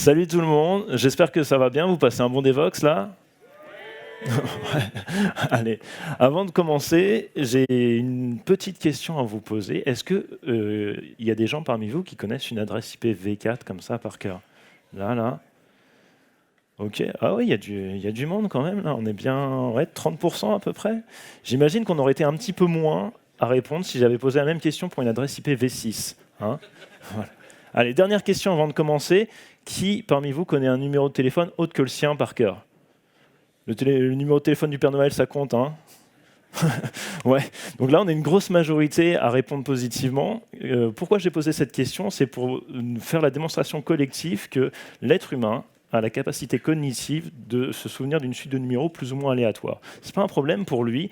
Salut tout le monde, j'espère que ça va bien, vous passez un bon Devox là? Ouais. Allez, avant de commencer, j'ai une petite question à vous poser. Est-ce que il y a des gens parmi vous qui connaissent une adresse IP V4 comme ça par cœur? Là. Ok. Ah oui, il y a du monde quand même là. On est bien, ouais, 30% à peu près. J'imagine qu'on aurait été un petit peu moins à répondre si j'avais posé la même question pour une adresse IP V6. Hein. Voilà. Allez, dernière question avant de commencer. Qui parmi vous connaît un numéro de téléphone autre que le sien par cœur? Le numéro de téléphone du Père Noël, ça compte, hein? Ouais. Donc là, on a une grosse majorité à répondre positivement. Pourquoi j'ai posé cette question? C'est pour faire la démonstration collective que l'être humain a la capacité cognitive de se souvenir d'une suite de numéros plus ou moins aléatoires. Ce n'est pas un problème pour lui.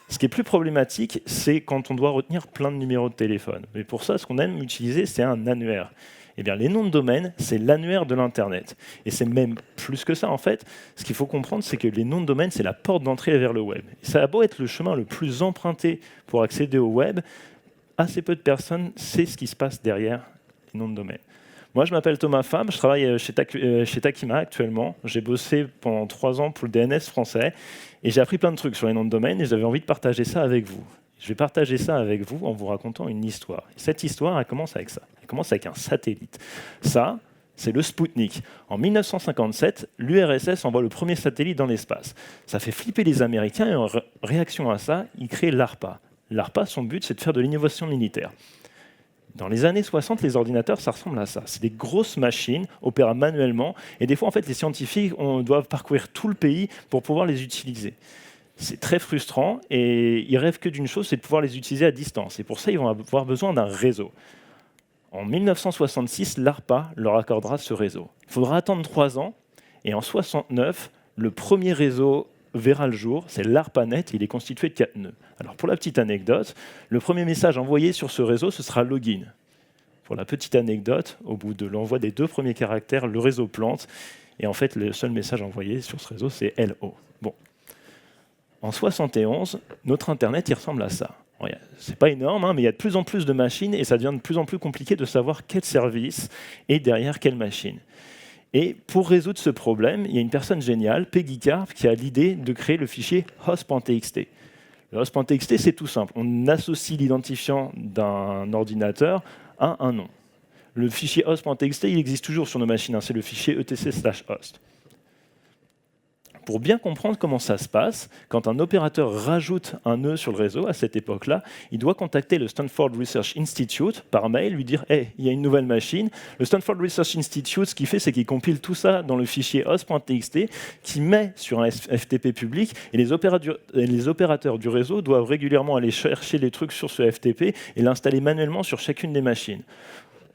Ce qui est plus problématique, c'est quand on doit retenir plein de numéros de téléphone. Et pour ça, ce qu'on aime utiliser, c'est un annuaire. Eh bien, les noms de domaine, c'est l'annuaire de l'Internet. Et c'est même plus que ça, en fait. Ce qu'il faut comprendre, c'est que les noms de domaine, c'est la porte d'entrée vers le web. Et ça a beau être le chemin le plus emprunté pour accéder au web, assez peu de personnes savent ce qui se passe derrière les noms de domaine. Moi, je m'appelle Thomas Fabre, je travaille chez Takima actuellement. J'ai bossé pendant 3 ans pour le DNS français et j'ai appris plein de trucs sur les noms de domaine et j'avais envie de partager ça avec vous. Je vais partager ça avec vous en vous racontant une histoire. Et cette histoire, elle commence avec ça. Elle commence avec un satellite. Ça, c'est le Spoutnik. En 1957, l'URSS envoie le premier satellite dans l'espace. Ça fait flipper les Américains et en réaction à ça, ils créent l'ARPA. L'ARPA, son but, c'est de faire de l'innovation militaire. Dans les années 60, les ordinateurs, ça ressemble à ça. C'est des grosses machines, opérées manuellement, et des fois, en fait, les scientifiques doivent parcourir tout le pays pour pouvoir les utiliser. C'est très frustrant, et ils rêvent que d'une chose, c'est de pouvoir les utiliser à distance. Et pour ça, ils vont avoir besoin d'un réseau. En 1966, l'ARPA leur accordera ce réseau. Il faudra attendre 3 ans, et en 69, le premier réseau verra le jour, c'est l'ARPANET, il est constitué de 4 nœuds. Alors pour la petite anecdote, le premier message envoyé sur ce réseau, ce sera login. Pour la petite anecdote, au bout de l'envoi des 2 premiers caractères, le réseau plante, et en fait le seul message envoyé sur ce réseau, c'est LO. Bon. En 71, notre Internet, il ressemble à ça. C'est pas énorme, hein, mais il y a de plus en plus de machines, et ça devient de plus en plus compliqué de savoir quel service est derrière quelle machine. Et pour résoudre ce problème, il y a une personne géniale, Peggy Karp, qui a l'idée de créer le fichier host.txt. Le host.txt, c'est tout simple. On associe l'identifiant d'un ordinateur à un nom. Le fichier host.txt, il existe toujours sur nos machines. C'est le fichier etc/host. Pour bien comprendre comment ça se passe, quand un opérateur rajoute un nœud sur le réseau, à cette époque-là, il doit contacter le Stanford Research Institute par mail, lui dire « Hey, il y a une nouvelle machine ». Le Stanford Research Institute, ce qu'il fait, c'est qu'il compile tout ça dans le fichier host.txt, qu'il met sur un FTP public, et les opérateurs du réseau doivent régulièrement aller chercher les trucs sur ce FTP et l'installer manuellement sur chacune des machines.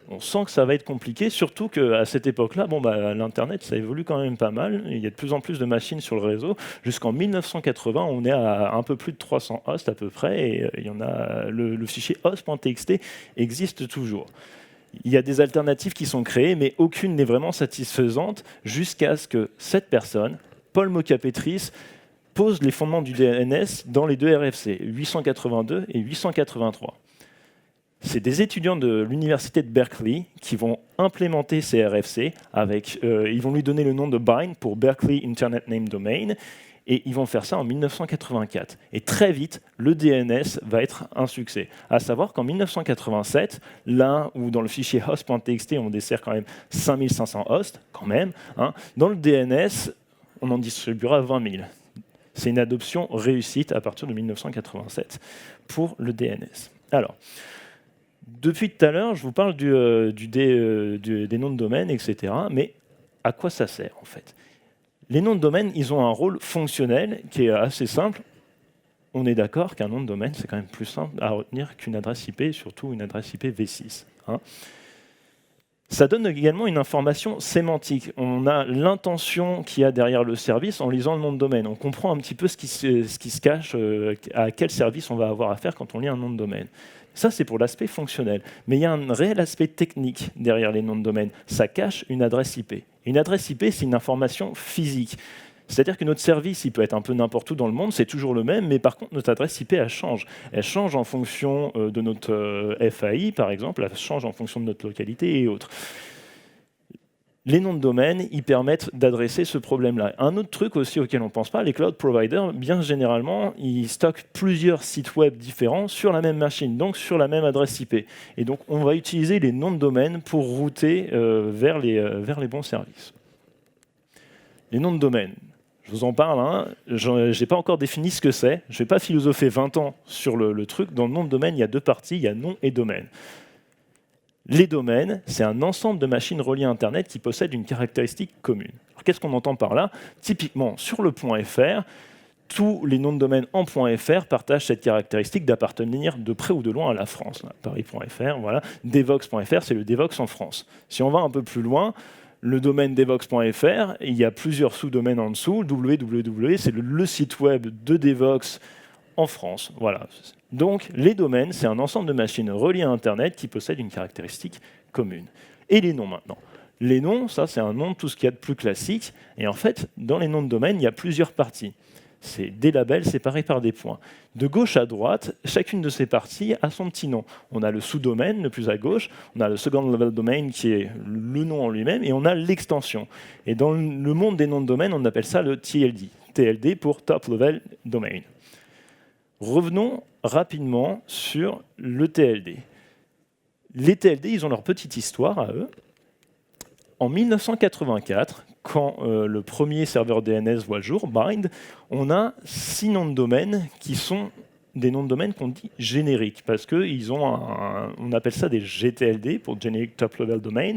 On sent que ça va être compliqué, surtout qu'à cette époque-là, l'Internet, ça évolue quand même pas mal. Il y a de plus en plus de machines sur le réseau. Jusqu'en 1980, on est à un peu plus de 300 hosts à peu près, et il y en a, le fichier host.txt existe toujours. Il y a des alternatives qui sont créées, mais aucune n'est vraiment satisfaisante, jusqu'à ce que cette personne, Paul Moka-Petris, pose les fondements du DNS dans les 2 RFC, 882 et 883. C'est des étudiants de l'université de Berkeley qui vont implémenter ces RFC. Ils vont lui donner le nom de BIND pour Berkeley Internet Name Domain, et ils vont faire ça en 1984. Et très vite, le DNS va être un succès. À savoir qu'en 1987, là où dans le fichier host.txt, on dessert quand même 5500 hosts, quand même, hein, dans le DNS, on en distribuera 20 000. C'est une adoption réussite à partir de 1987 pour le DNS. Alors, depuis tout à l'heure, je vous parle des noms de domaine, etc. Mais à quoi ça sert, en fait? Les noms de domaine, ils ont un rôle fonctionnel qui est assez simple. On est d'accord qu'un nom de domaine, c'est quand même plus simple à retenir qu'une adresse IP, surtout une adresse IP V6. Hein. Ça donne également une information sémantique. On a l'intention qu'il y a derrière le service en lisant le nom de domaine. On comprend un petit peu ce qui se cache, à quel service on va avoir affaire quand on lit un nom de domaine. Ça, c'est pour l'aspect fonctionnel. Mais il y a un réel aspect technique derrière les noms de domaine. Ça cache une adresse IP. Une adresse IP, c'est une information physique. C'est-à-dire que notre service, il peut être un peu n'importe où dans le monde, c'est toujours le même, mais par contre, notre adresse IP, elle change. Elle change en fonction de notre FAI, par exemple, elle change en fonction de notre localité et autres. Les noms de domaine, ils permettent d'adresser ce problème-là. Un autre truc aussi auquel on ne pense pas, les cloud providers, bien généralement, ils stockent plusieurs sites web différents sur la même machine, donc sur la même adresse IP. Et donc, on va utiliser les noms de domaine pour router vers les bons services. Les noms de domaine, je vous en parle, hein. Je n'ai pas encore défini ce que c'est. Je ne vais pas philosopher 20 ans sur le truc. Dans le nom de domaine, il y a deux parties, il y a nom et domaine. Les domaines, c'est un ensemble de machines reliées à Internet qui possèdent une caractéristique commune. Qu'est-ce qu'on entend par là? Typiquement, sur le .fr, tous les noms de domaine en .fr partagent cette caractéristique d'appartenir de près ou de loin à la France. Paris.fr, voilà. Devox.fr, c'est le Devox en France. Si on va un peu plus loin, le domaine devox.fr, il y a plusieurs sous-domaines en dessous. www, c'est le site web de Devox en France. Voilà. Donc, les domaines, c'est un ensemble de machines reliées à Internet qui possèdent une caractéristique commune. Et les noms maintenant. Les noms, ça, c'est un nom de tout ce qu'il y a de plus classique. Et en fait, dans les noms de domaine, il y a plusieurs parties. C'est des labels séparés par des points. De gauche à droite, chacune de ces parties a son petit nom. On a le sous-domaine, le plus à gauche, on a le second level domain qui est le nom en lui-même, et on a l'extension. Et dans le monde des noms de domaine, on appelle ça le TLD. TLD pour Top Level Domain. Revenons rapidement sur le TLD. Les TLD, ils ont leur petite histoire à eux. En 1984, quand le premier serveur DNS voit le jour, Bind, on a 6 noms de domaine qui sont des noms de domaine qu'on dit génériques, parce qu'ils ont on appelle ça des GTLD, pour Generic Top Level Domain.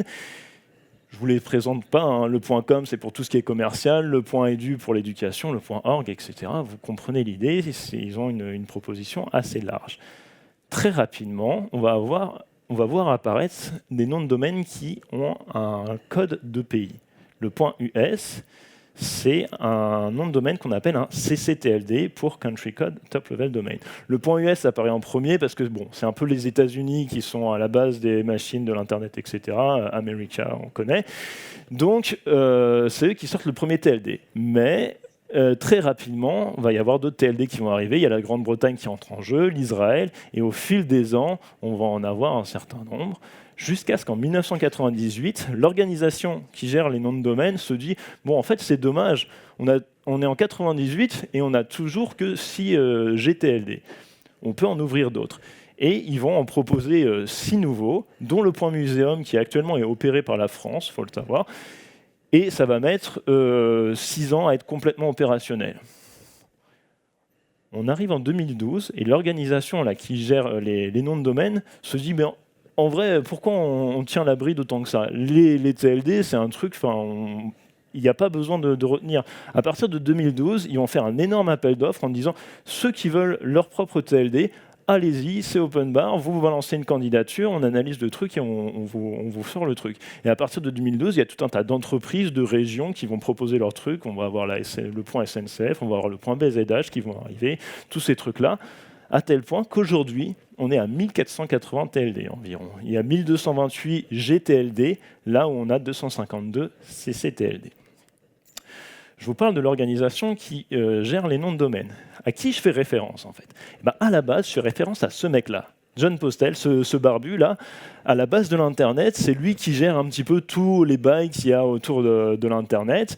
Je ne vous les présente pas, hein. Le .com, c'est pour tout ce qui est commercial, le .edu pour l'éducation, le .org, etc. Vous comprenez l'idée, ils ont une proposition assez large. Très rapidement, on va voir apparaître des noms de domaine qui ont un code de pays. Le .us, c'est un nom de domaine qu'on appelle un CCTLD pour Country Code Top Level Domain. Le .us apparaît en premier parce que bon, c'est un peu les États-Unis qui sont à la base des machines de l'Internet, etc. America, on connaît. Donc, c'est eux qui sortent le premier TLD. Mais très rapidement, il va y avoir d'autres TLD qui vont arriver. Il y a la Grande-Bretagne qui entre en jeu, l'Israël, et au fil des ans, on va en avoir un certain nombre, jusqu'à ce qu'en 1998, l'organisation qui gère les noms de domaine se dit « Bon, en fait, c'est dommage, on est en 98 et on n'a toujours que 6 GTLD. On peut en ouvrir d'autres. » Et ils vont en proposer 6 nouveaux, dont le point muséum qui actuellement est opéré par la France, il faut le savoir, et ça va mettre 6 ans à être complètement opérationnel. On arrive en 2012 et l'organisation là, qui gère les noms de domaine se dit ben, en vrai, pourquoi on tient l'abri d'autant que ça? Les TLD, c'est un truc, il n'y a pas besoin de retenir. À partir de 2012, ils vont faire un énorme appel d'offres en disant ceux qui veulent leur propre TLD, allez-y, c'est open bar, vous balancez une candidature, on analyse le truc et on vous sort le truc. Et à partir de 2012, il y a tout un tas d'entreprises, de régions qui vont proposer leur truc. On va avoir le point SNCF, on va avoir le point BZH qui vont arriver, tous ces trucs-là, à tel point qu'aujourd'hui, on est à 1480 TLD environ. Il y a 1228 GTLD, là où on a 252 CCTLD. Je vous parle de l'organisation qui gère les noms de domaine. À qui je fais référence, en fait? À la base, je fais référence à ce mec-là, John Postel, ce barbu-là. À la base de l'Internet, c'est lui qui gère un petit peu tous les bails qu'il y a autour de l'Internet.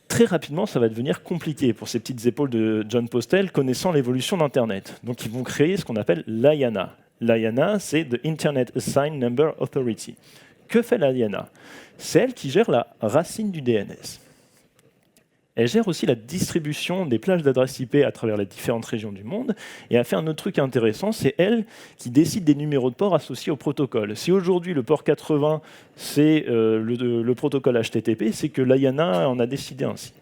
Très rapidement, ça va devenir compliqué pour ces petites épaules de John Postel, connaissant l'évolution d'Internet. Donc, ils vont créer ce qu'on appelle l'IANA. L'IANA, c'est The Internet Assigned Number Authority. Que fait l'IANA? C'est elle qui gère la racine du DNS. Elle gère aussi la distribution des plages d'adresses IP à travers les différentes régions du monde. Et elle fait un autre truc intéressant, c'est elle qui décide des numéros de port associés au protocole. Si aujourd'hui le port 80, c'est le protocole HTTP, c'est que l'IANA en a décidé ainsi.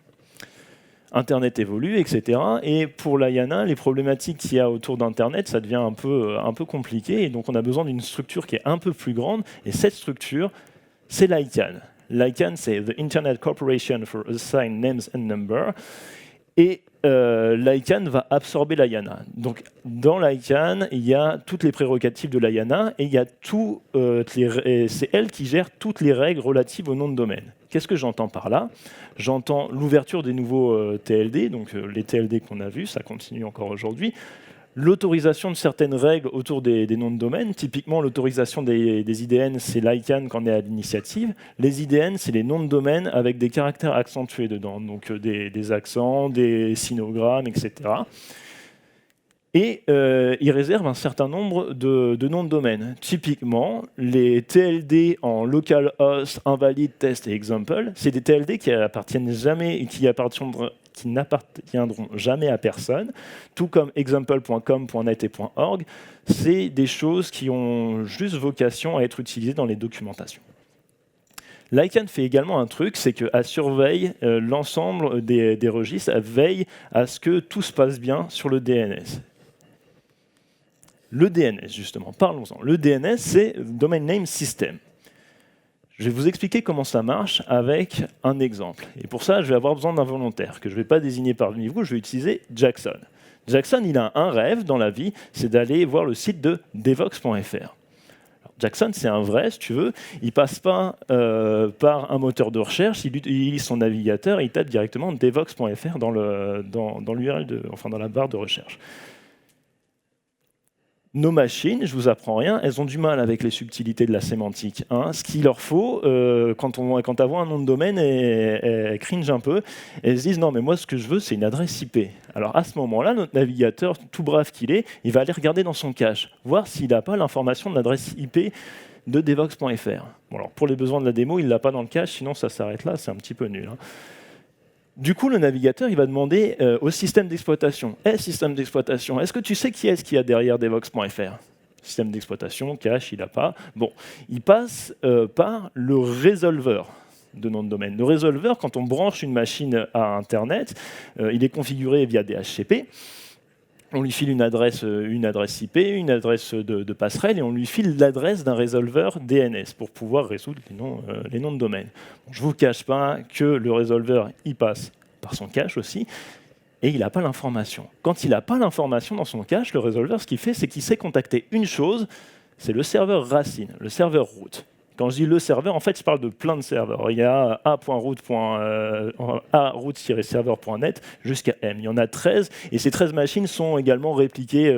Internet évolue, etc. Et pour l'IANA, les problématiques qu'il y a autour d'Internet, ça devient un peu compliqué. Et donc on a besoin d'une structure qui est un peu plus grande. Et cette structure, c'est l'ICANN. L'ICANN, c'est The Internet Corporation for Assigned Names and Numbers. Et l'ICANN va absorber l'IANA. Donc, dans l'ICANN, il y a toutes les prérogatives de l'IANA et il y a c'est elle qui gère toutes les règles relatives au nom de domaine. Qu'est-ce que j'entends par là? J'entends l'ouverture des nouveaux TLD, donc les TLD qu'on a vus, ça continue encore aujourd'hui. l'autorisation de certaines règles autour des noms de domaine. Typiquement, l'autorisation des IDN, c'est l'ICANN quand on est à l'initiative. Les IDN, c'est les noms de domaine avec des caractères accentués dedans, donc des accents, des sinogrammes, etc. Et il réserve un certain nombre de noms de domaine. Typiquement, les TLD en localhost, invalide, test et example, c'est des TLD qui n'appartiendront jamais à personne, tout comme example.com, .net et .org. C'est des choses qui ont juste vocation à être utilisées dans les documentations. L'ICANN fait également un truc, c'est qu'elle surveille l'ensemble des registres, elle veille à ce que tout se passe bien sur le DNS. Le DNS, justement, parlons-en. Le DNS, c'est Domain Name System. Je vais vous expliquer comment ça marche avec un exemple. Et pour ça, je vais avoir besoin d'un volontaire, que je ne vais pas désigner parmi vous, je vais utiliser Jackson. Jackson, il a un rêve dans la vie, c'est d'aller voir le site de devox.fr. Jackson, c'est un vrai, si tu veux. Il ne passe pas par un moteur de recherche, il utilise son navigateur et il tape directement devox.fr dans l'URL, dans la barre de recherche. Nos machines, je ne vous apprends rien, elles ont du mal avec les subtilités de la sémantique. Ce qu'il leur faut, quand elles voient un nom de domaine, elles cringe un peu, elles se disent « Non, mais moi, ce que je veux, c'est une adresse IP ». Alors à ce moment-là, notre navigateur, tout brave qu'il est, il va aller regarder dans son cache, voir s'il n'a pas l'information de l'adresse IP de devox.fr. Bon, alors, pour les besoins de la démo, il ne l'a pas dans le cache, sinon ça s'arrête là, c'est un petit peu nul. Du coup, le navigateur, il va demander au système d'exploitation, « système d'exploitation, est-ce que tu sais qui est-ce qu'il y a derrière devox.fr » Système d'exploitation, cache, il n'a pas. Bon, il passe par le résolveur de nom de domaine. Le résolveur, quand on branche une machine à Internet, il est configuré via DHCP. On lui file une adresse IP, une adresse de passerelle, et on lui file l'adresse d'un résolveur DNS pour pouvoir résoudre les noms de domaine. Bon, je ne vous cache pas que le résolveur, il passe par son cache aussi, et il n'a pas l'information. Quand il n'a pas l'information dans son cache, le résolveur, ce qu'il fait, c'est qu'il sait contacter une chose, c'est le serveur racine, le serveur root. Quand je dis le serveur, en fait, je parle de plein de serveurs. Il y a a-root-server.net jusqu'à M. Il y en a 13, et ces 13 machines sont également répliquées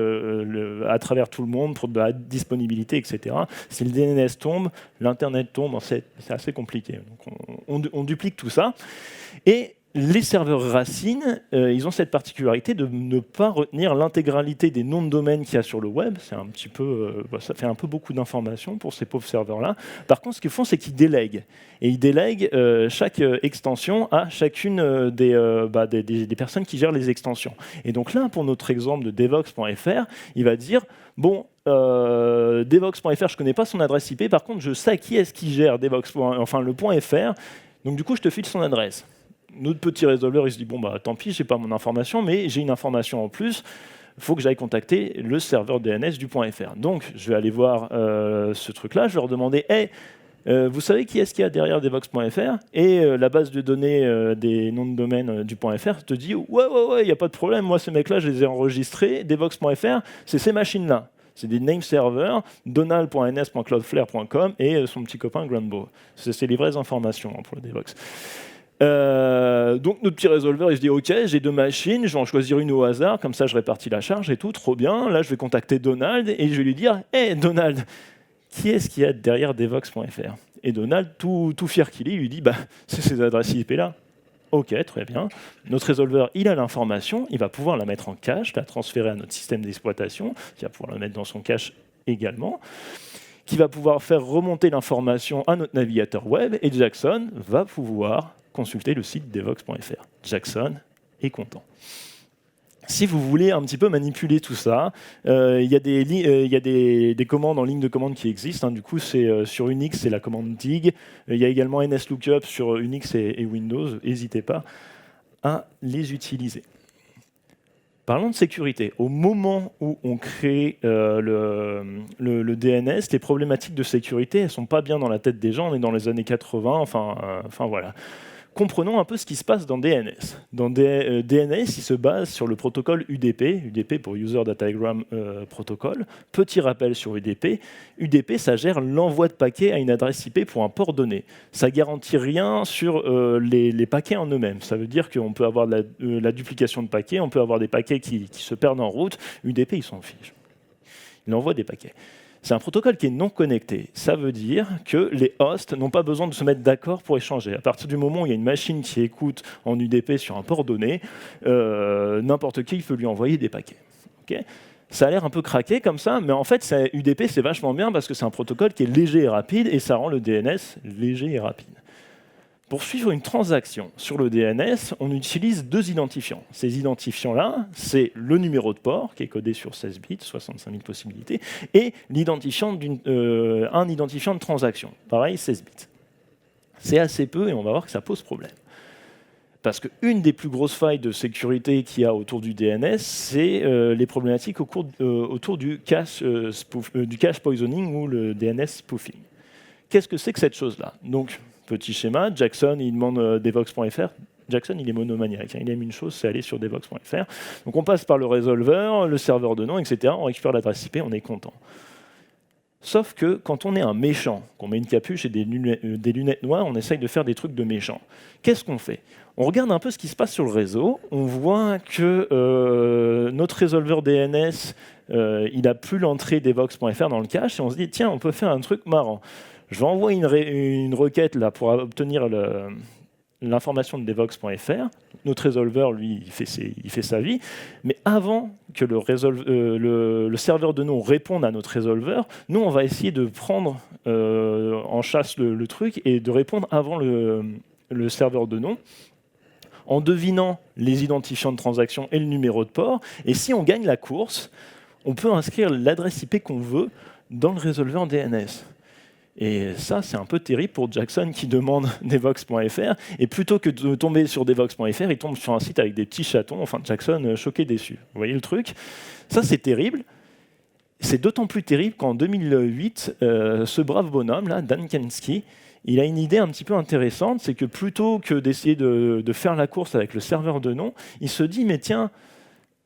à travers tout le monde pour de la disponibilité, etc. Si le DNS tombe, l'Internet tombe, c'est assez compliqué. Donc on duplique tout ça. Et les serveurs racines, ils ont cette particularité de ne pas retenir l'intégralité des noms de domaine qu'il y a sur le web. C'est un petit peu, ça fait un peu beaucoup d'informations pour ces pauvres serveurs-là. Par contre, ce qu'ils font, c'est qu'ils délèguent. Et ils délèguent chaque extension à chacune des personnes qui gèrent les extensions. Et donc là, pour notre exemple de devox.fr, il va dire, bon, devox.fr, je ne connais pas son adresse IP, par contre, je sais qui est-ce qui gère le .fr, donc du coup, je te file son adresse. Notre petit résolveur, il se dit, bon, bah, tant pis, je n'ai pas mon information, mais j'ai une information en plus, il faut que j'aille contacter le serveur DNS du .fr. Donc, je vais aller voir ce truc-là, je vais leur demander, hey, vous savez qui est-ce qu'il y a derrière devox.fr? Et la base de données des noms de domaine du .fr te dit, ouais, il n'y a pas de problème, moi, ces mecs-là, je les ai enregistrés, devox.fr, c'est ces machines-là. C'est des name servers, donald.ns.cloudflare.com et son petit copain Grandbo. C'est les vraies informations pour le Devox. Donc notre petit résolveur, il se dit ok, j'ai 2 machines, je vais en choisir une au hasard, comme ça je répartis la charge et tout, trop bien. Là je vais contacter Donald et je vais lui dire hey Donald, qui est-ce qu'il y a derrière devox.fr? Et Donald, tout fier qu'il est, il lui dit bah, c'est ces adresses IP là. Ok, très bien. Notre résolveur, il a l'information, il va pouvoir la mettre en cache, la transférer à notre système d'exploitation, qui va pouvoir la mettre dans son cache également, qui va pouvoir faire remonter l'information à notre navigateur web, et Jackson va pouvoir consulter le site devox.fr. Jackson est content. Si vous voulez un petit peu manipuler tout ça, il y a des commandes en ligne de commande qui existent. Du coup, sur Unix, c'est la commande dig. Il y a également NSLOOKUP sur Unix et Windows. N'hésitez pas à les utiliser. Parlons de sécurité. Au moment où on crée le DNS, les problématiques de sécurité, elles ne sont pas bien dans la tête des gens. On est dans les années 80, enfin voilà. Comprenons un peu ce qui se passe dans DNS. Dans DNS, il se base sur le protocole UDP, UDP pour User Datagram Protocol. Petit rappel sur UDP. UDP, ça gère l'envoi de paquets à une adresse IP pour un port donné. Ça ne garantit rien sur les paquets en eux-mêmes. Ça veut dire qu'on peut avoir la duplication de paquets, on peut avoir des paquets qui se perdent en route. UDP, il s'en fiche. Il envoie des paquets. C'est un protocole qui est non connecté. Ça veut dire que les hosts n'ont pas besoin de se mettre d'accord pour échanger. À partir du moment où il y a une machine qui écoute en UDP sur un port donné, n'importe qui peut lui envoyer des paquets. Okay, ça a l'air un peu craqué comme ça, mais en fait, UDP, c'est vachement bien parce que c'est un protocole qui est léger et rapide, et ça rend le DNS léger et rapide. Pour suivre une transaction sur le DNS, on utilise 2 identifiants. Ces identifiants-là, c'est le numéro de port, qui est codé sur 16 bits, 65 000 possibilités, et un identifiant de transaction, pareil, 16 bits. C'est assez peu, et on va voir que ça pose problème. Parce qu'une des plus grosses failles de sécurité qu'il y a autour du DNS, c'est les problématiques autour du cache poisoning ou le DNS spoofing. Qu'est-ce que c'est que cette chose-là? Donc, petit schéma, Jackson, il demande devox.fr. Jackson, il est monomaniaque. Il aime une chose, c'est aller sur devox.fr. Donc on passe par le résolveur, le serveur de nom, etc. On récupère l'adresse IP, on est content. Sauf que quand on est un méchant, qu'on met une capuche et des lunettes noires, on essaye de faire des trucs de méchant. Qu'est-ce qu'on fait? On regarde un peu ce qui se passe sur le réseau. On voit que notre résolveur DNS, il n'a plus l'entrée devox.fr dans le cache, et on se dit, tiens, on peut faire un truc marrant. Je vais envoyer une requête là, pour obtenir l'information de devox.fr. Notre résolveur, lui, il fait sa vie. Mais avant que le serveur de nom réponde à notre résolveur, nous, on va essayer de prendre en chasse le truc et de répondre avant le serveur de nom, en devinant les identifiants de transaction et le numéro de port. Et si on gagne la course, on peut inscrire l'adresse IP qu'on veut dans le résolveur DNS. Et ça, c'est un peu terrible pour Jackson qui demande devox.fr. Et plutôt que de tomber sur devox.fr, il tombe sur un site avec des petits chatons. Enfin, Jackson, choqué, déçu. Vous voyez le truc? Ça, c'est terrible. C'est d'autant plus terrible qu'en 2008, ce brave bonhomme, là, Dan Kensky, il a une idée un petit peu intéressante. C'est que plutôt que d'essayer de faire la course avec le serveur de nom, il se dit, mais tiens,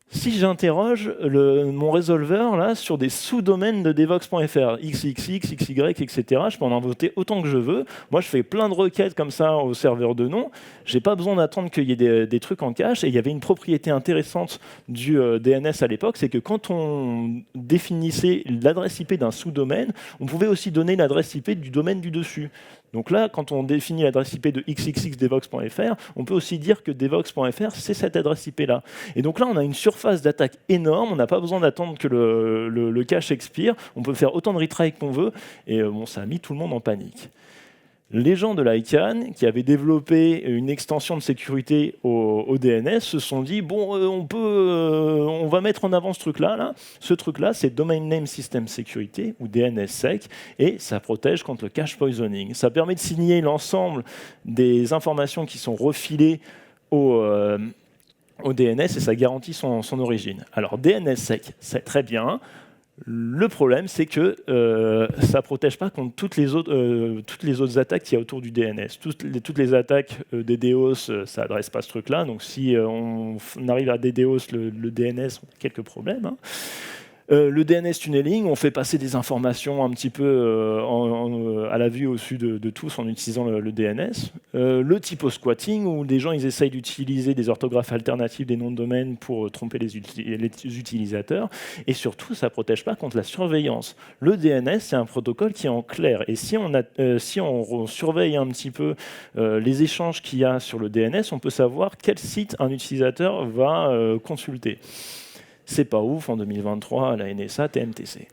si j'interroge mon résolveur là, sur des sous-domaines de devox.fr, xxx, xy, etc., je peux en inventer autant que je veux. Moi, je fais plein de requêtes comme ça au serveur de nom. Je n'ai pas besoin d'attendre qu'il y ait des trucs en cache. Et il y avait une propriété intéressante du DNS à l'époque, c'est que quand on définissait l'adresse IP d'un sous-domaine, on pouvait aussi donner l'adresse IP du domaine du dessus. Donc là, quand on définit l'adresse IP de xxxdevox.fr, on peut aussi dire que devox.fr, c'est cette adresse IP-là. Et donc là, on a une surface d'attaque énorme, on n'a pas besoin d'attendre que le cache expire, on peut faire autant de retry qu'on veut, et bon, ça a mis tout le monde en panique. Les gens de l'ICANN, qui avaient développé une extension de sécurité au DNS, se sont dit, bon, on va mettre en avant ce truc-là. Là. Ce truc-là, c'est Domain Name System Security, ou DNSSEC, et ça protège contre le cache poisoning. Ça permet de signer l'ensemble des informations qui sont refilées au DNS, et ça garantit son origine. Alors, DNSSEC, c'est très bien. Le problème, c'est que ça ne protège pas contre toutes les autres attaques qu'il y a autour du DNS. Toutes les attaques des DDoS, ça n'adresse pas ce truc-là. Donc si on arrive à DDoS le DNS, on a quelques problèmes. Hein. Le DNS tunneling, on fait passer des informations un petit peu à la vue au-dessus de tous en utilisant le DNS. Le typo squatting, où des gens ils essayent d'utiliser des orthographes alternatives des noms de domaine pour tromper les utilisateurs. Et surtout, ça ne protège pas contre la surveillance. Le DNS, c'est un protocole qui est en clair. Et si on surveille un petit peu les échanges qu'il y a sur le DNS, on peut savoir quel site un utilisateur va consulter. C'est pas ouf en 2023 à la NSA, TMTC.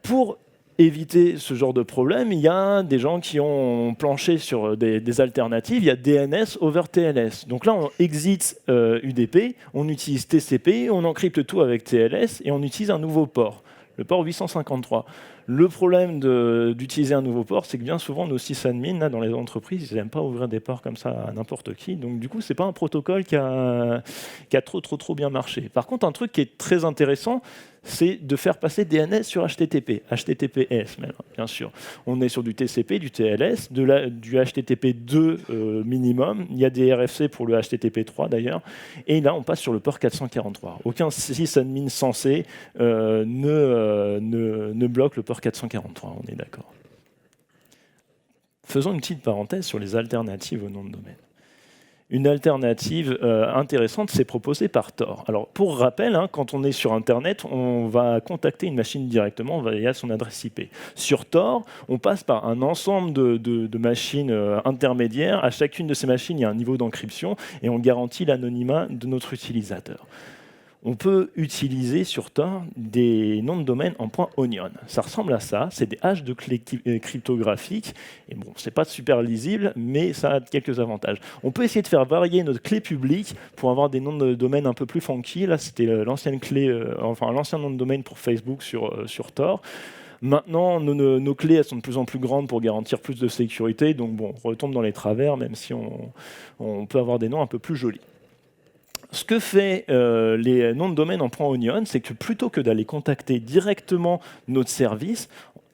Pour éviter ce genre de problème, il y a des gens qui ont planché sur des alternatives. Il y a DNS over TLS. Donc là, on exit UDP, on utilise TCP, on encrypte tout avec TLS et on utilise un nouveau port, le port 853. Le problème d'utiliser un nouveau port, c'est que bien souvent, nos sysadmins, là, dans les entreprises, ils n'aiment pas ouvrir des ports comme ça à n'importe qui. Donc, du coup, ce n'est pas un protocole qui a trop bien marché. Par contre, un truc qui est très intéressant, c'est de faire passer DNS sur HTTP, HTTPS même, bien sûr. On est sur du TCP, du TLS, du HTTP 2 minimum. Il y a des RFC pour le HTTP 3 d'ailleurs. Et là, on passe sur le port 443. Aucun sysadmin censé ne bloque le port 443, on est d'accord. Faisons une petite parenthèse sur les alternatives au nom de domaine. Une alternative intéressante, c'est proposée par Tor. Alors, pour rappel, quand on est sur Internet, on va contacter une machine directement via son adresse IP. Sur Tor, on passe par un ensemble de machines intermédiaires. À chacune de ces machines, il y a un niveau d'encryption et on garantit l'anonymat de notre utilisateur. On peut utiliser sur Tor des noms de domaine en .onion. Ça ressemble à ça, c'est des haches de clés cryptographiques. Et bon, c'est pas super lisible, mais ça a quelques avantages. On peut essayer de faire varier notre clé publique pour avoir des noms de domaine un peu plus funky. Là, c'était l'ancienne clé, l'ancien nom de domaine pour Facebook sur Tor. Maintenant, nos clés elles sont de plus en plus grandes pour garantir plus de sécurité. Donc bon, on retombe dans les travers, même si on peut avoir des noms un peu plus jolis. Ce que fait les noms de domaine en .onion, c'est que plutôt que d'aller contacter directement notre service,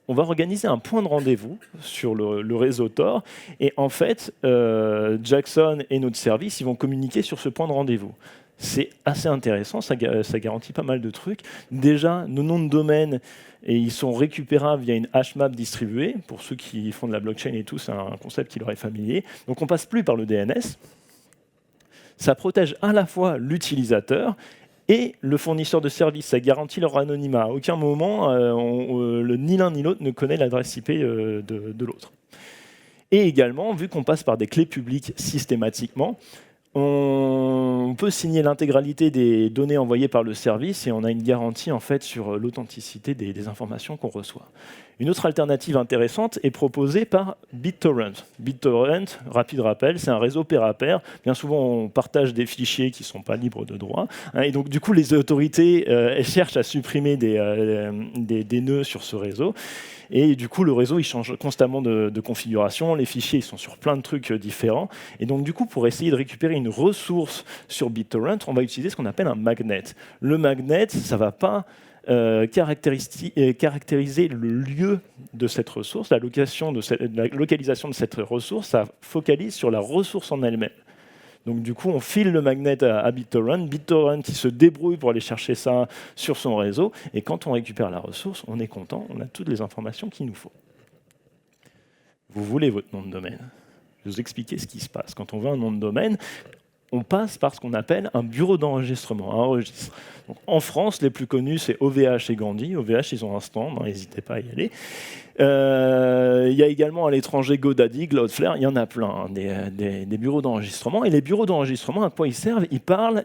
on va organiser un point de rendez-vous sur le réseau Tor. Et en fait, Jackson et notre service, ils vont communiquer sur ce point de rendez-vous. C'est assez intéressant, ça garantit pas mal de trucs. Déjà, nos noms de domaine, ils sont récupérables via une hash map distribuée. Pour ceux qui font de la blockchain et tout, c'est un concept qui leur est familier. Donc on ne passe plus par le DNS. Ça protège à la fois l'utilisateur et le fournisseur de service. Ça garantit leur anonymat. À aucun moment, ni l'un ni l'autre ne connaît l'adresse IP de l'autre. Et également, vu qu'on passe par des clés publiques systématiquement, on peut signer l'intégralité des données envoyées par le service et on a une garantie en fait sur l'authenticité des informations qu'on reçoit. Une autre alternative intéressante est proposée par BitTorrent. BitTorrent, rapide rappel, c'est un réseau pair à pair. Bien souvent, on partage des fichiers qui ne sont pas libres de droit. Et donc, du coup, les autorités elles cherchent à supprimer des nœuds sur ce réseau. Et du coup, le réseau il change constamment de configuration. Les fichiers ils sont sur plein de trucs différents. Et donc, du coup, pour essayer de récupérer une ressource sur BitTorrent, on va utiliser ce qu'on appelle un magnet. Le magnet, ça ne va pas caractériser le lieu de cette ressource, la localisation de cette ressource, ça focalise sur la ressource en elle-même. Donc du coup, on file le magnet à BitTorrent. BitTorrent qui se débrouille pour aller chercher ça sur son réseau. Et quand on récupère la ressource, on est content, on a toutes les informations qu'il nous faut. Vous voulez votre nom de domaine. Je vais vous expliquer ce qui se passe. Quand on veut un nom de domaine, on passe par ce qu'on appelle un bureau d'enregistrement, un registre. Donc, en France, les plus connus, c'est OVH et Gandhi. OVH, ils ont un stand, n'hésitez pas à y aller. Il y a également à l'étranger GoDaddy, Cloudflare, il y en a plein, des bureaux d'enregistrement. Et les bureaux d'enregistrement, à quoi ils servent? Ils parlent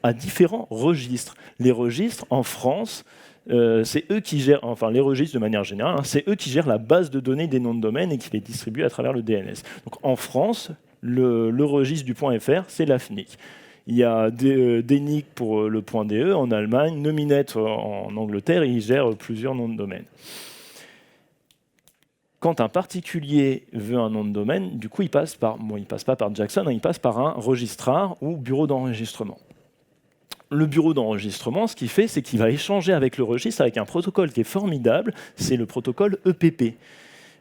à différents registres. Les registres, en France, c'est eux qui gèrent, enfin les registres de manière générale, c'est eux qui gèrent la base de données des noms de domaine et qui les distribuent à travers le DNS. Donc en France, le registre du .fr, c'est l'AFNIC. Il y a DNIC pour le .de en Allemagne, Nominet en Angleterre, et ils gèrent plusieurs noms de domaine. Quand un particulier veut un nom de domaine, du coup, il passe pas par Jackson, il passe par un registrar ou bureau d'enregistrement. Le bureau d'enregistrement, ce qu'il fait, c'est qu'il va échanger avec le registre avec un protocole qui est formidable, c'est le protocole EPP.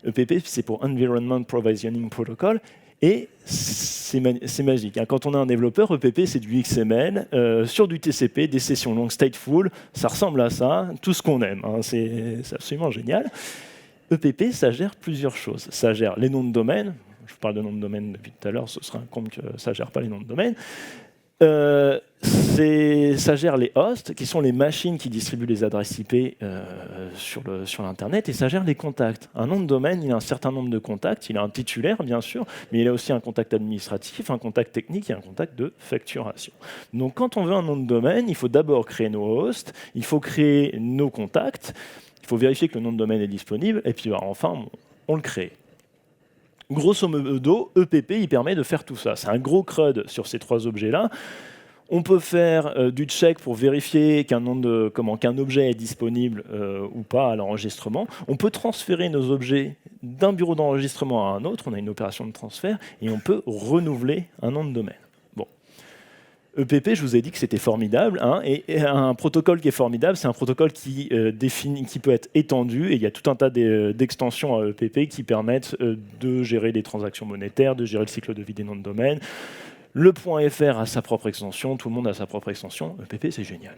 EPP, c'est pour Environment Provisioning Protocol, et c'est magique. Quand on a un développeur, EPP, c'est du XML, sur du TCP, des sessions longues stateful, ça ressemble à ça, tout ce qu'on aime, c'est absolument génial. EPP, ça gère plusieurs choses. Ça gère les noms de domaine, je vous parle de noms de domaine depuis tout à l'heure, ce serait un compte que ça ne gère pas les noms de domaine. Ça gère les hosts, qui sont les machines qui distribuent les adresses IP sur l'Internet, et ça gère les contacts. Un nom de domaine, il a un certain nombre de contacts, il a un titulaire, bien sûr, mais il a aussi un contact administratif, un contact technique et un contact de facturation. Donc quand on veut un nom de domaine, il faut d'abord créer nos hosts, il faut créer nos contacts, il faut vérifier que le nom de domaine est disponible, et puis enfin, on le crée. Grosso modo, EPP, il permet de faire tout ça. C'est un gros CRUD sur ces trois objets-là. On peut faire du check pour vérifier qu'un objet est disponible ou pas à l'enregistrement. On peut transférer nos objets d'un bureau d'enregistrement à un autre. On a une opération de transfert et on peut renouveler un nom de domaine. Bon. EPP, je vous ai dit que c'était formidable. Hein, et un protocole qui est formidable, c'est un protocole qui peut être étendu. Et il y a tout un tas d'extensions à EPP qui permettent de gérer les transactions monétaires, de gérer le cycle de vie des noms de domaine. Le .fr a sa propre extension, tout le monde a sa propre extension. EPP, c'est génial.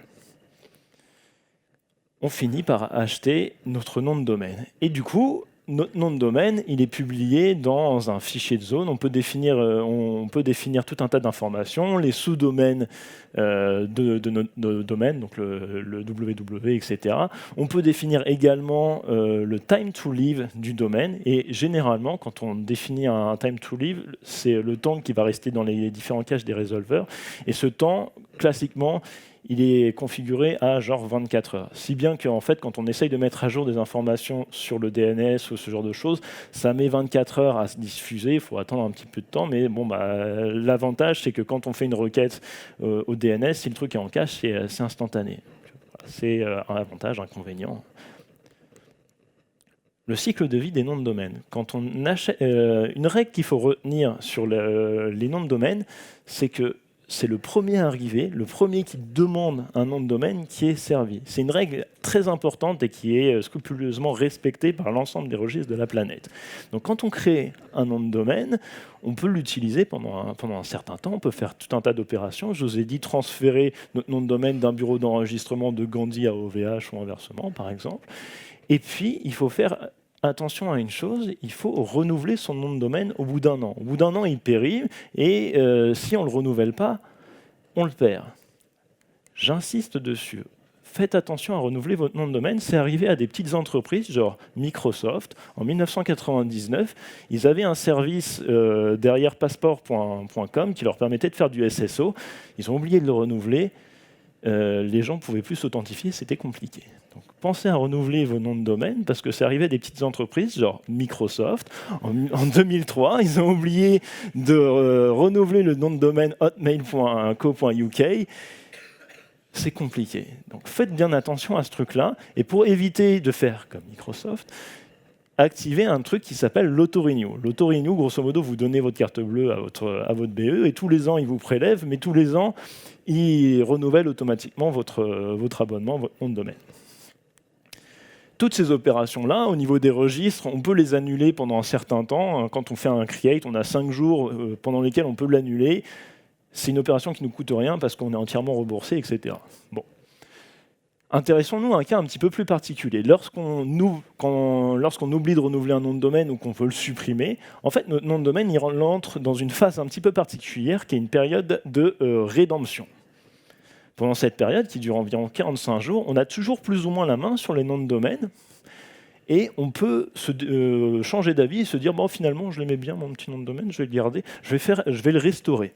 On finit par acheter notre nom de domaine. Et du coup, notre nom de domaine, il est publié dans un fichier de zone. On peut définir tout un tas d'informations, les sous-domaines de notre domaine, donc le www, etc. On peut définir également le time to live du domaine. Et généralement, quand on définit un time to live, c'est le temps qui va rester dans les différents caches des résolveurs. Et ce temps, classiquement, il est configuré à genre 24 heures. Si bien qu'en fait, quand on essaye de mettre à jour des informations sur le DNS ou ce genre de choses, ça met 24 heures à se diffuser, il faut attendre un petit peu de temps, mais bon, l'avantage, c'est que quand on fait une requête au DNS, si le truc est en cache, c'est instantané. C'est un avantage, un inconvénient. Le cycle de vie des noms de domaine. Quand on achète, une règle qu'il faut retenir sur les noms de domaine, c'est que c'est le premier arrivé, le premier qui demande un nom de domaine qui est servi. C'est une règle très importante et qui est scrupuleusement respectée par l'ensemble des registres de la planète. Donc quand on crée un nom de domaine, on peut l'utiliser pendant un certain temps, on peut faire tout un tas d'opérations. Je vous ai dit transférer notre nom de domaine d'un bureau d'enregistrement de Gandhi à OVH ou inversement, par exemple. Et puis, il faut faire attention à une chose, il faut renouveler son nom de domaine au bout d'un an. Au bout d'un an, il périt, et si on ne le renouvelle pas, on le perd. J'insiste dessus. Faites attention à renouveler votre nom de domaine. C'est arrivé à des petites entreprises, genre Microsoft. En 1999, ils avaient un service derrière passport.com qui leur permettait de faire du SSO. Ils ont oublié de le renouveler. Les gens ne pouvaient plus s'authentifier, c'était compliqué. Donc, pensez à renouveler vos noms de domaine, parce que c'est arrivé à des petites entreprises, genre Microsoft. En 2003, ils ont oublié de renouveler le nom de domaine hotmail.co.uk. C'est compliqué. Donc faites bien attention à ce truc-là. Et pour éviter de faire comme Microsoft, activez un truc qui s'appelle l'auto-renew. L'auto-renew, grosso modo, vous donnez votre carte bleue à votre BE, et tous les ans, il vous prélève, mais tous les ans, il renouvelle automatiquement votre abonnement, votre nom de domaine. Toutes ces opérations-là, au niveau des registres, on peut les annuler pendant un certain temps. Quand on fait un create, on a 5 jours pendant lesquels on peut l'annuler. C'est une opération qui ne nous coûte rien parce qu'on est entièrement remboursé, etc. Bon. Intéressons-nous à un cas un petit peu plus particulier. Lorsqu'on oublie de renouveler un nom de domaine ou qu'on veut le supprimer, en fait, notre nom de domaine il entre dans une phase un petit peu particulière qui est une période de rédemption. Pendant cette période, qui dure environ 45 jours, on a toujours plus ou moins la main sur les noms de domaine et on peut changer d'avis et se dire bon, finalement, je l'aimais bien, mon petit nom de domaine, je vais le garder, je vais le restaurer.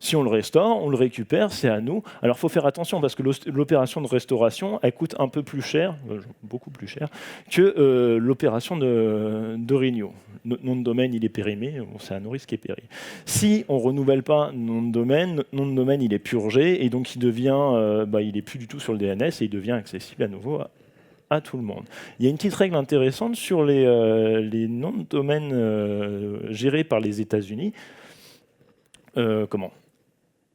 Si on le restaure, on le récupère, c'est à nous. Alors, il faut faire attention parce que l'opération de restauration, elle coûte un peu plus cher, beaucoup plus cher, que l'opération de renew. Notre nom de domaine, il est périmé, bon, c'est à nos risques et périls. Si on ne renouvelle pas notre nom de domaine, il est purgé et donc il n'est plus du tout sur le DNS et il devient accessible à nouveau à tout le monde. Il y a une petite règle intéressante sur les noms de domaine gérés par les États-Unis.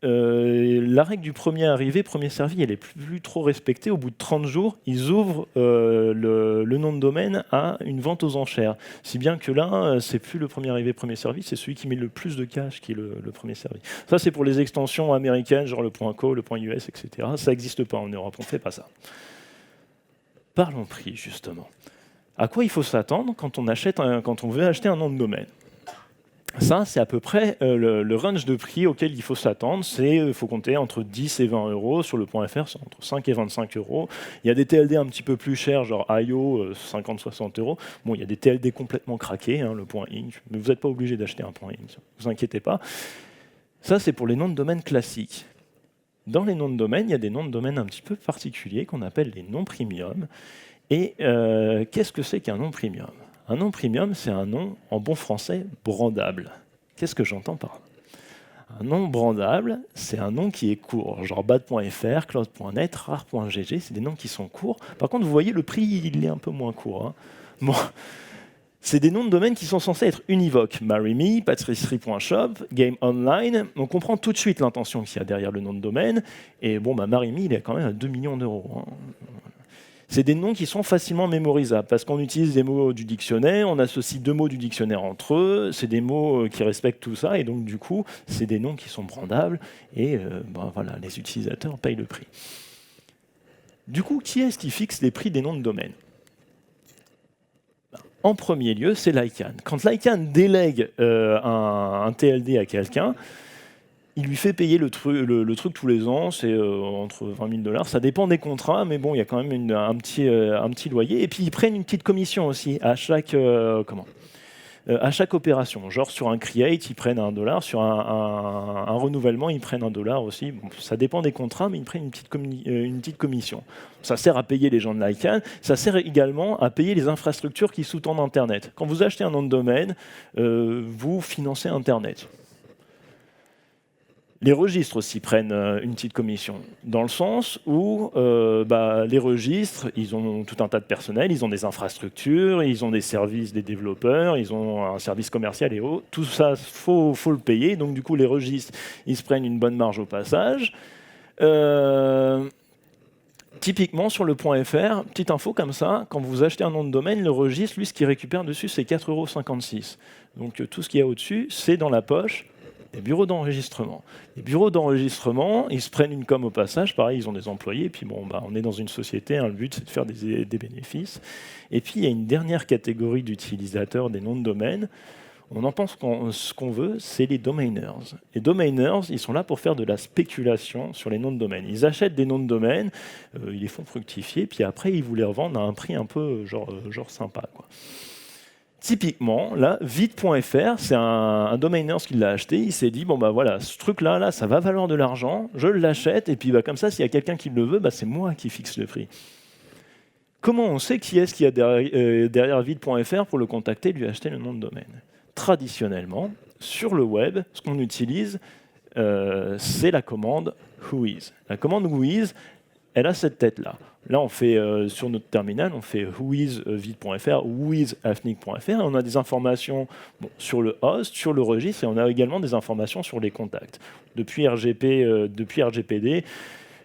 La règle du premier arrivé, premier servi, elle n'est plus trop respectée. Au bout de 30 jours, ils ouvrent le nom de domaine à une vente aux enchères. Si bien que là, c'est plus le premier arrivé, premier servi, c'est celui qui met le plus de cash qui est le premier servi. Ça, c'est pour les extensions américaines, genre le .co, le .us, etc. Ça n'existe pas en Europe, on ne fait pas ça. Parlons prix, justement. À quoi il faut s'attendre quand on veut acheter un nom de domaine ? Ça, c'est à peu près le range de prix auquel il faut s'attendre. Il faut compter entre 10 et 20 euros. Sur le .fr, c'est entre 5 et 25 euros. Il y a des TLD un petit peu plus chers, genre IO, 50-60 euros. Bon, il y a des TLD complètement craqués, le .inc, mais vous n'êtes pas obligé d'acheter un .inc, ne vous inquiétez pas. Ça, c'est pour les noms de domaine classiques. Dans les noms de domaine, il y a des noms de domaine un petit peu particuliers qu'on appelle les noms premium. Et qu'est-ce que c'est qu'un nom premium ? Un nom premium, c'est un nom, en bon français, brandable. Qu'est-ce que j'entends par là ? Un nom brandable, c'est un nom qui est court, genre bad.fr, cloud.net, rare.gg, c'est des noms qui sont courts. Par contre, vous voyez, le prix, il est un peu moins court. Hein. Bon. C'est des noms de domaine qui sont censés être univoques. MarryMe, patisserie.shop, Game Online. On comprend tout de suite l'intention qu'il y a derrière le nom de domaine. Et bon, MarryMe, il est quand même à 2 millions d'euros. Hein. C'est des noms qui sont facilement mémorisables parce qu'on utilise des mots du dictionnaire, on associe 2 mots du dictionnaire entre eux, c'est des mots qui respectent tout ça et donc du coup, c'est des noms qui sont brandables et voilà, les utilisateurs payent le prix. Du coup, qui est-ce qui fixe les prix des noms de domaine ? En premier lieu, c'est l'ICANN. Quand l'ICANN délègue un TLD à quelqu'un, il lui fait payer le truc tous les ans, c'est entre 20 000 $. Ça dépend des contrats, mais bon, il y a quand même un petit loyer. Et puis, ils prennent une petite commission aussi à chaque, à chaque opération. Genre, sur un create, ils prennent $1. Sur un renouvellement, ils prennent $1 aussi. Bon, ça dépend des contrats, mais ils prennent une petite commission. Ça sert à payer les gens de l'ICANN. Ça sert également à payer les infrastructures qui sous-tendent Internet. Quand vous achetez un nom de domaine, vous financez Internet. Les registres aussi prennent une petite commission, dans le sens où les registres, ils ont tout un tas de personnel, ils ont des infrastructures, ils ont des services des développeurs, ils ont un service commercial et autres. Tout ça, faut le payer. Donc du coup, les registres, ils se prennent une bonne marge au passage. Typiquement, sur le .fr, petite info comme ça, quand vous achetez un nom de domaine, le registre, lui, ce qu'il récupère dessus, c'est 4,56 €. Donc tout ce qu'il y a au-dessus, c'est dans la poche des bureaux d'enregistrement. Les bureaux d'enregistrement, ils se prennent une com au passage, pareil, ils ont des employés, et puis bon, on est dans une société, hein, le but c'est de faire des bénéfices. Et puis il y a une dernière catégorie d'utilisateurs des noms de domaine. On en pense ce qu'on veut, c'est les domainers. Les domainers, ils sont là pour faire de la spéculation sur les noms de domaine. Ils achètent des noms de domaine, ils les font fructifier, puis après ils vous les revendent à un prix un peu genre sympa, quoi. Typiquement, là, vite.fr, c'est un domainer qui l'a acheté, il s'est dit, bon bah voilà, ce truc-là, ça va valoir de l'argent, je l'achète, et puis comme ça, s'il y a quelqu'un qui le veut, c'est moi qui fixe le prix. Comment on sait qui est-ce qu'il y a derrière vite.fr pour le contacter et lui acheter le nom de domaine ? Traditionnellement, sur le web, ce qu'on utilise, c'est la commande whois. La commande whois, elle a cette tête-là. Là, on fait sur notre terminal, on fait whois.vite.fr, whois.afnic.fr, et on a des informations sur le host, sur le registre, et on a également des informations sur les contacts. Depuis RGPD,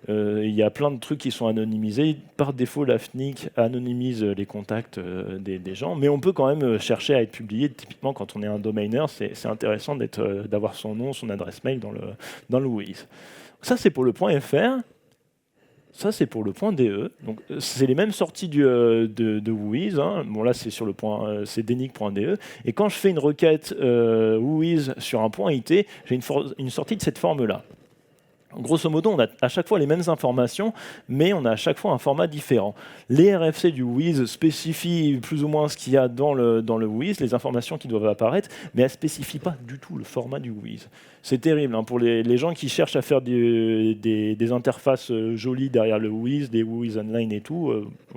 il y a plein de trucs qui sont anonymisés. Par défaut, l'AFNIC anonymise les contacts des gens, mais on peut quand même chercher à être publié. Typiquement, quand on est un domainer, c'est intéressant d'avoir son nom, son adresse mail dans le whois. Ça, c'est pour le .fr. Ça, c'est pour le .de. Donc, c'est les mêmes sorties de whois. Hein. Bon, là, c'est sur c'est denic.de. Et quand je fais une requête whois sur un .it, j'ai une sortie de cette forme-là. Grosso modo, on a à chaque fois les mêmes informations, mais on a à chaque fois un format différent. Les RFC du whois spécifient plus ou moins ce qu'il y a dans le whois, les informations qui doivent apparaître, mais elles ne spécifient pas du tout le format du whois. C'est terrible, hein, pour les gens qui cherchent à faire des interfaces jolies derrière le whois, des whois online et tout,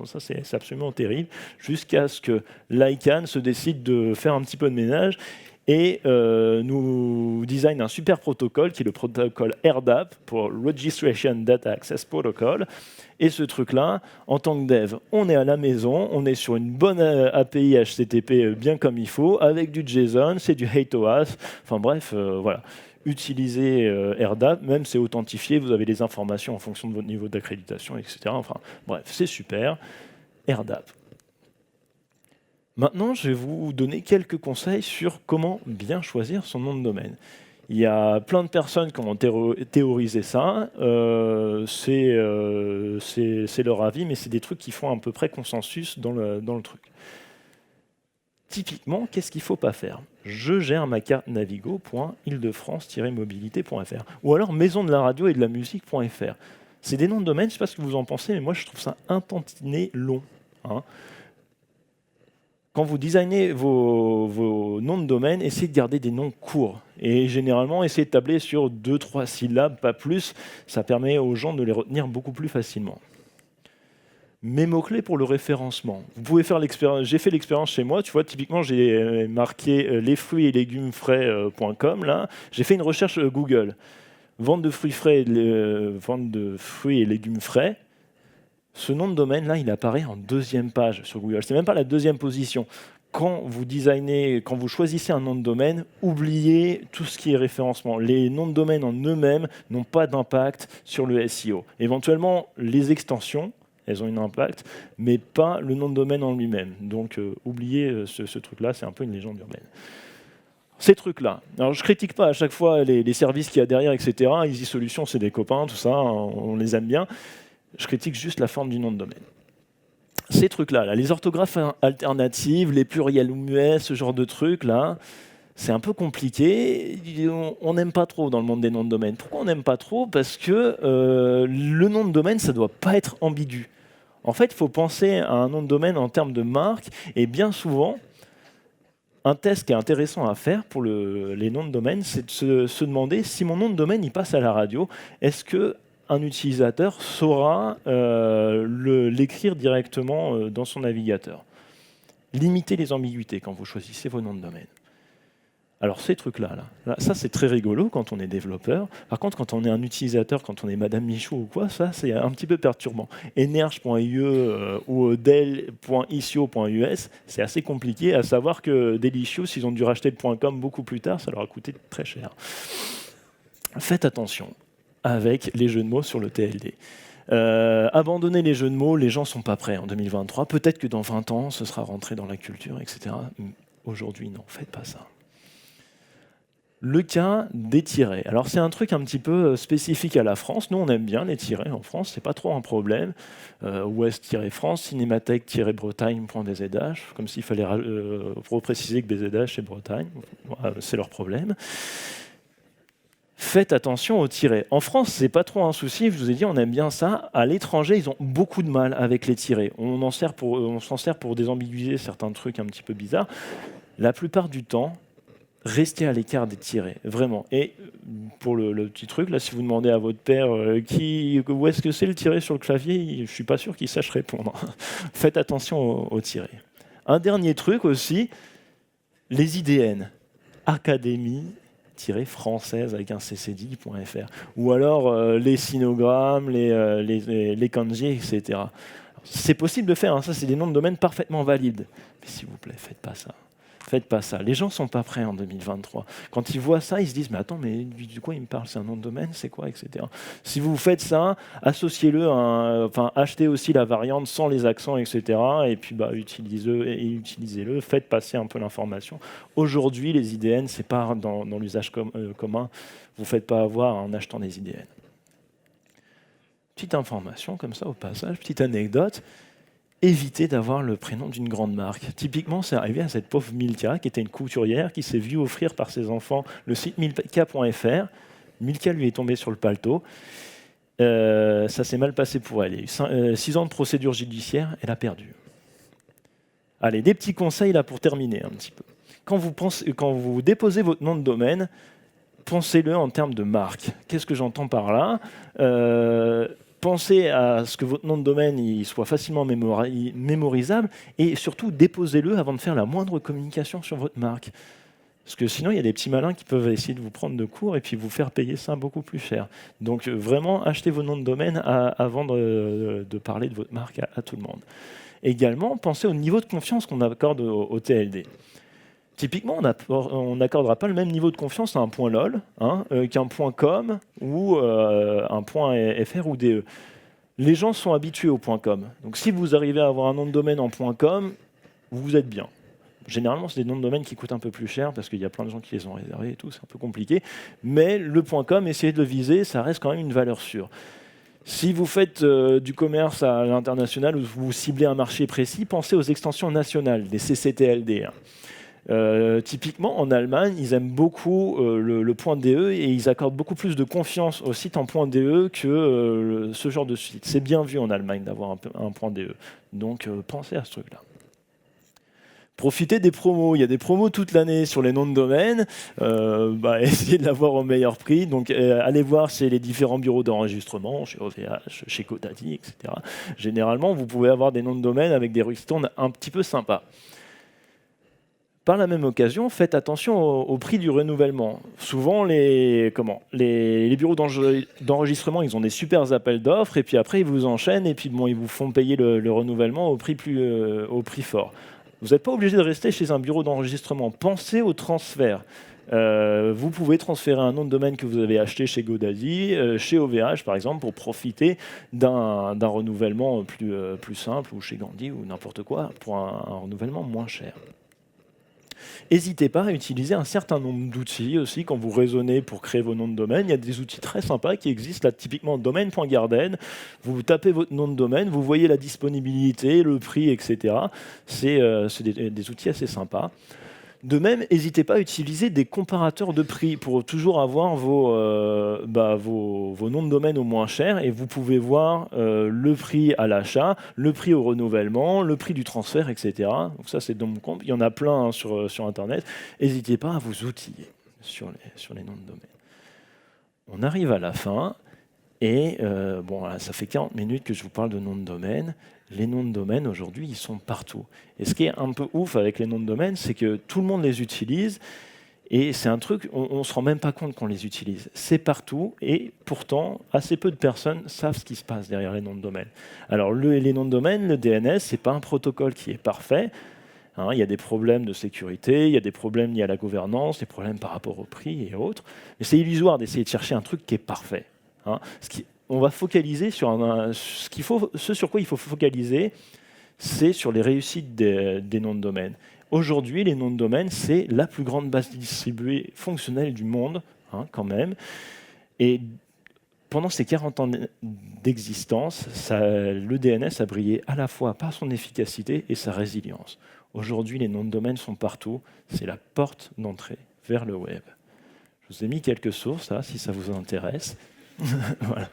ça c'est absolument terrible, jusqu'à ce que l'ICANN se décide de faire un petit peu de ménage et nous design un super protocole qui est le protocole RDAP pour Registration Data Access Protocol. Et ce truc-là, en tant que dev, on est à la maison, on est sur une bonne API HTTP bien comme il faut, avec du JSON, c'est du HATOAS, enfin bref, voilà. Utilisez RDAP, même c'est authentifié, vous avez les informations en fonction de votre niveau d'accréditation, etc. Enfin bref, c'est super. RDAP. Maintenant, je vais vous donner quelques conseils sur comment bien choisir son nom de domaine. Il y a plein de personnes qui ont théorisé ça, c'est leur avis, mais c'est des trucs qui font à peu près consensus dans le truc. Typiquement, qu'est-ce qu'il ne faut pas faire ? Je gère ma carte navigo.île-de-france-mobilité.fr ou alors maison de la radio et de la musique.fr. C'est des noms de domaine, je ne sais pas ce que vous en pensez, mais moi je trouve ça un tantinet long. Hein. Quand vous designez vos noms de domaine, essayez de garder des noms courts. Et généralement, essayez de tabler sur 2-3 syllabes, pas plus. Ça permet aux gens de les retenir beaucoup plus facilement. Mes mots-clés pour le référencement. Vous pouvez faire l'expérience. J'ai fait l'expérience chez moi. Tu vois, typiquement, j'ai marqué les fruits et légumes frais.com. Là, j'ai fait une recherche Google. Vente de fruits frais, vente de fruits et légumes frais. Ce nom de domaine là, il apparaît en deuxième page sur Google. C'est même pas la deuxième position. Quand vous designez, quand vous choisissez un nom de domaine, oubliez tout ce qui est référencement. Les noms de domaine en eux-mêmes n'ont pas d'impact sur le SEO. Éventuellement, les extensions, elles ont un impact, mais pas le nom de domaine en lui-même. Donc, oubliez ce truc-là, c'est un peu une légende urbaine. Ces trucs-là. Alors, je critique pas à chaque fois les services qu'il y a derrière, etc. Easy Solutions, c'est des copains, tout ça, on les aime bien. Je critique juste la forme du nom de domaine. Ces trucs-là, là, les orthographes alternatives, les pluriels muets, ce genre de trucs-là, c'est un peu compliqué. On n'aime pas trop dans le monde des noms de domaine. Pourquoi on n'aime pas trop? Parce que le nom de domaine, ça ne doit pas être ambigu. En fait, il faut penser à un nom de domaine en termes de marque, et bien souvent, un test qui est intéressant à faire pour les noms de domaine, c'est de se demander si mon nom de domaine il passe à la radio, est-ce qu'un utilisateur saura l'écrire directement dans son navigateur. Limitez les ambiguïtés quand vous choisissez vos noms de domaine. Alors ces trucs-là, ça c'est très rigolo quand on est développeur. Par contre, quand on est un utilisateur, quand on est Madame Michaud ou quoi, ça c'est un petit peu perturbant. Energe.ie ou del.icio.us, c'est assez compliqué, à savoir que Delicious, ils ont dû racheter le .com beaucoup plus tard, ça leur a coûté très cher. Faites attention avec les jeux de mots sur le TLD. Abandonnez les jeux de mots, les gens ne sont pas prêts en 2023. Peut-être que dans 20 ans, ce sera rentré dans la culture, etc. Aujourd'hui, non, faites pas ça. Le cas des tirets. Alors c'est un truc un petit peu spécifique à la France. Nous on aime bien les tirets en France, c'est pas trop un problème. Ouest-France, cinémathèque-bretagne.bzh, comme s'il fallait repréciser que BZH c'est Bretagne, c'est leur problème. Faites attention aux tirets. En France, c'est pas trop un souci, je vous ai dit, on aime bien ça. À l'étranger, ils ont beaucoup de mal avec les tirets. On s'en sert pour désambiguiser certains trucs un petit peu bizarres. La plupart du temps, restez à l'écart des tirets, vraiment. Et pour le petit truc, là, si vous demandez à votre père où est-ce que c'est le tiret sur le clavier, je ne suis pas sûr qu'il sache répondre. Faites attention aux tirets. Un dernier truc aussi, les IDN. Académie-française avec un ccdi.fr. Ou alors les sinogrammes, les kanji, etc. C'est possible de faire, hein, ça c'est des noms de domaine parfaitement valides. Mais s'il vous plaît, faites pas ça. Faites pas ça. Les gens ne sont pas prêts en 2023. Quand ils voient ça, ils se disent « Mais attends, mais du quoi il me parle? C'est un nom de domaine? C'est quoi ?» etc. Si vous faites ça, associez-le, achetez aussi la variante sans les accents, etc. Et puis utilisez-le. Faites passer un peu l'information. Aujourd'hui, les IDN, ce n'est pas dans l'usage commun. Vous ne faites pas avoir en achetant des IDN. Petite information comme ça au passage, petite anecdote. Évitez d'avoir le prénom d'une grande marque. Typiquement, c'est arrivé à cette pauvre Milka, qui était une couturière, qui s'est vue offrir par ses enfants le site milka.fr. Milka lui est tombé sur le paletot. Ça s'est mal passé pour elle. Il y a eu 6 ans de procédure judiciaire, elle a perdu. Allez, des petits conseils là pour terminer un petit peu. Quand vous déposez votre nom de domaine, pensez-le en termes de marque. Qu'est-ce que j'entends par là? Pensez à ce que votre nom de domaine il soit facilement mémorisable et surtout déposez-le avant de faire la moindre communication sur votre marque. Parce que sinon, il y a des petits malins qui peuvent essayer de vous prendre de court et puis vous faire payer ça beaucoup plus cher. Donc vraiment, achetez vos noms de domaine avant de parler de votre marque à tout le monde. Également, pensez au niveau de confiance qu'on accorde au TLD. Typiquement, on n'accordera pas le même niveau de confiance à un point .lol qu'un point .com ou un point .fr ou DE. Les gens sont habitués au point .com. Donc si vous arrivez à avoir un nom de domaine en point .com, vous êtes bien. Généralement, c'est des noms de domaine qui coûtent un peu plus cher parce qu'il y a plein de gens qui les ont réservés et tout, c'est un peu compliqué. Mais le point .com, essayez de le viser, ça reste quand même une valeur sûre. Si vous faites du commerce à l'international ou vous ciblez un marché précis, pensez aux extensions nationales, des CCTLD. Typiquement, en Allemagne, ils aiment beaucoup le point .de et ils accordent beaucoup plus de confiance au site en point .de que ce genre de site. C'est bien vu en Allemagne d'avoir un point .de. Donc, pensez à ce truc-là. Profitez des promos. Il y a des promos toute l'année sur les noms de domaine. Essayez de l'avoir au meilleur prix. Donc, allez voir chez les différents bureaux d'enregistrement, chez OVH, chez GoDaddy, etc. Généralement, vous pouvez avoir des noms de domaine avec des ristournes un petit peu sympas. Par la même occasion, faites attention au prix du renouvellement. Souvent, les bureaux d'enregistrement, ils ont des super appels d'offres, et puis après, ils vous enchaînent, et puis ils vous font payer le renouvellement au prix fort. Vous n'êtes pas obligé de rester chez un bureau d'enregistrement. Pensez au transfert. Vous pouvez transférer un nom de domaine que vous avez acheté chez GoDaddy, chez OVH par exemple, pour profiter d'un renouvellement plus simple, ou chez Gandhi, ou n'importe quoi, pour un renouvellement moins cher. N'hésitez pas à utiliser un certain nombre d'outils aussi quand vous raisonnez pour créer vos noms de domaine. Il y a des outils très sympas qui existent, là, typiquement domaine.garden. Vous tapez votre nom de domaine, vous voyez la disponibilité, le prix, etc. C'est des outils assez sympas. De même, n'hésitez pas à utiliser des comparateurs de prix pour toujours avoir vos noms de domaine au moins cher, et vous pouvez voir le prix à l'achat, le prix au renouvellement, le prix du transfert, etc. Donc ça, c'est DomComp. Il y en a plein sur Internet. N'hésitez pas à vous outiller sur les noms de domaine. On arrive à la fin, et ça fait 40 minutes que je vous parle de noms de domaine. Les noms de domaine, aujourd'hui, ils sont partout. Et ce qui est un peu ouf avec les noms de domaine, c'est que tout le monde les utilise, et c'est un truc, on ne se rend même pas compte qu'on les utilise. C'est partout, et pourtant, assez peu de personnes savent ce qui se passe derrière les noms de domaine. Alors, les noms de domaine, le DNS, ce n'est pas un protocole qui est parfait. Il y a des problèmes de sécurité, il y a des problèmes liés à la gouvernance, des problèmes par rapport au prix et autres. Mais c'est illusoire d'essayer de chercher un truc qui est parfait. On va focaliser sur ce sur quoi il faut focaliser, c'est sur les réussites des noms de domaine. Aujourd'hui, les noms de domaine, c'est la plus grande base distribuée fonctionnelle du monde, quand même. Et pendant ces 40 ans d'existence, le DNS a brillé à la fois par son efficacité et sa résilience. Aujourd'hui, les noms de domaine sont partout. C'est la porte d'entrée vers le web. Je vous ai mis quelques sources, là, si ça vous intéresse. Voilà.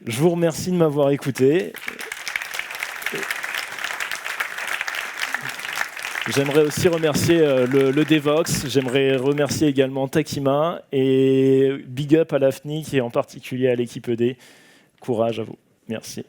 Je vous remercie de m'avoir écouté. J'aimerais aussi remercier le Devoxx. J'aimerais remercier également Takima et big up à l'AFNIC et en particulier à l'équipe ED. Courage à vous. Merci.